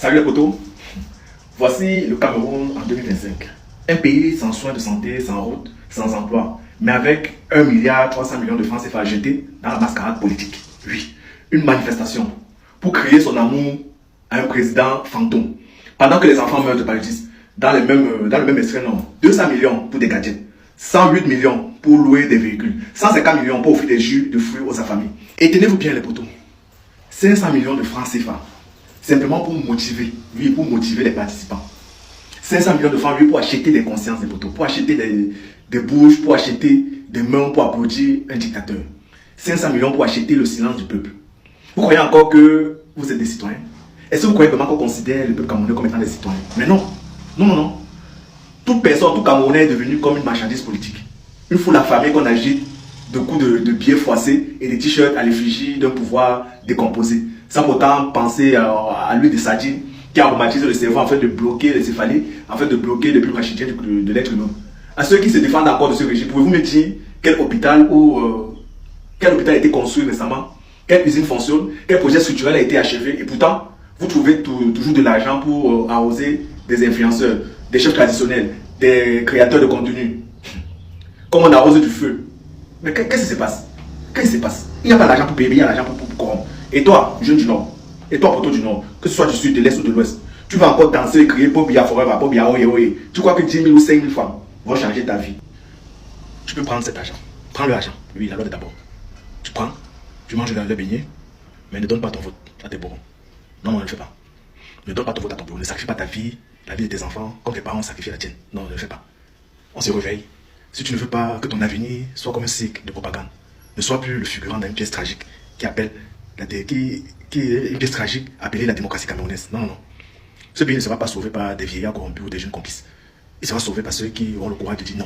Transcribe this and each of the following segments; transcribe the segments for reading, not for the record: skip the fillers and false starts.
Salut les potos, voici le Cameroun en 2025. Un pays sans soins de santé, sans route, sans emploi, mais avec 1,3 milliard de francs CFA jetés dans la mascarade politique. Oui, une manifestation pour créer son amour à un président fantôme. Pendant que les enfants meurent de paludisme, dans le même extrait nombre, 200 millions pour des gadgets, 108 millions pour louer des véhicules, 150 millions pour offrir des jus de fruits aux affamés. Et tenez-vous bien les potos, 500 millions de francs CFA. Simplement pour motiver, oui, pour motiver les participants. 500 millions de francs, oui, pour acheter des consciences des poteaux, pour acheter des bouches, pour acheter des mains, pour applaudir un dictateur. 500 millions pour acheter le silence du peuple. Vous croyez encore que vous êtes des citoyens? Est-ce que vous croyez vraiment qu'on considère le peuple camerounais comme étant des citoyens? Mais non, non, non, non. Toute personne, tout Camerounais est devenu comme une marchandise politique. Une foule affamée qu'on agite de coups de billets froissés et des t-shirts à l'effigie d'un pouvoir décomposé. Sans pourtant penser à l'huile de sardine qui aromatise le cerveau en fait de bloquer les céphalées, en fait de bloquer les bulbes rachidiens de l'être humain. À ceux qui se défendent encore de ce régime, pouvez-vous me dire quel hôpital a été construit récemment, quelle usine fonctionne, quel projet structurel a été achevé, et pourtant, vous trouvez toujours de l'argent pour arroser des influenceurs, des chefs traditionnels, des créateurs de contenu. Comme on arrose du feu. Mais qu'est-ce qui se passe? Qu'est-ce qui se passe? Il n'y a pas d'argent pour payer, il y a l'argent pour corrompre. Et toi, jeune du Nord, et toi, poteau du Nord, que ce soit du Sud, de l'Est ou de l'Ouest, tu vas encore danser et crier Pobia Forever, Pobia Oye Oye. Tu crois que 10 000 ou 5 000 francs vont changer ta vie? Tu peux prendre cet argent. Prends l'argent. Oui, la loi d'abord. Tu prends, tu manges dans le beignet, mais ne donne pas ton vote à tes bourrons. Non, ne le fais pas. Ne donne pas ton vote à ton bourreau. Ne sacrifie pas ta vie, la vie de tes enfants, comme tes parents sacrifient la tienne. Non, ne le fais pas. On se réveille. Si tu ne veux pas que ton avenir soit comme un cycle de propagande, ne sois plus le figurant d'une pièce tragique qui est une pièce tragique appelée la démocratie camerounaise. Non, non, non. Ce pays ne sera pas sauvé par des vieillards corrompus ou des jeunes complices. Il sera sauvé par ceux qui auront le courage de dire non.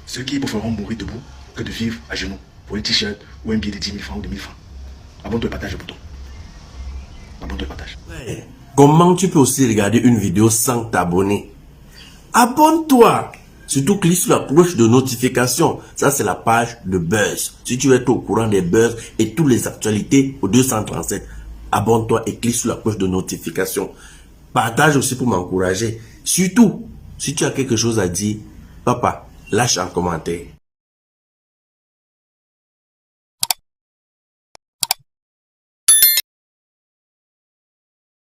Ceux qui préféreront mourir debout que de vivre à genoux pour un t-shirt ou un billet de 10 000 francs ou de 1000 francs. Abonne-toi et partage le bouton. Abonne-toi et partage. Ouais. Comment tu peux aussi regarder une vidéo sans t'abonner? Abonne-toi! Surtout clique sur la cloche de notification. Ça, c'est la page de Buzz. Si tu veux être au courant des buzz et toutes les actualités au 237, abonne-toi et clique sur la cloche de notification. Partage aussi pour m'encourager. Surtout, si tu as quelque chose à dire, papa, lâche un commentaire.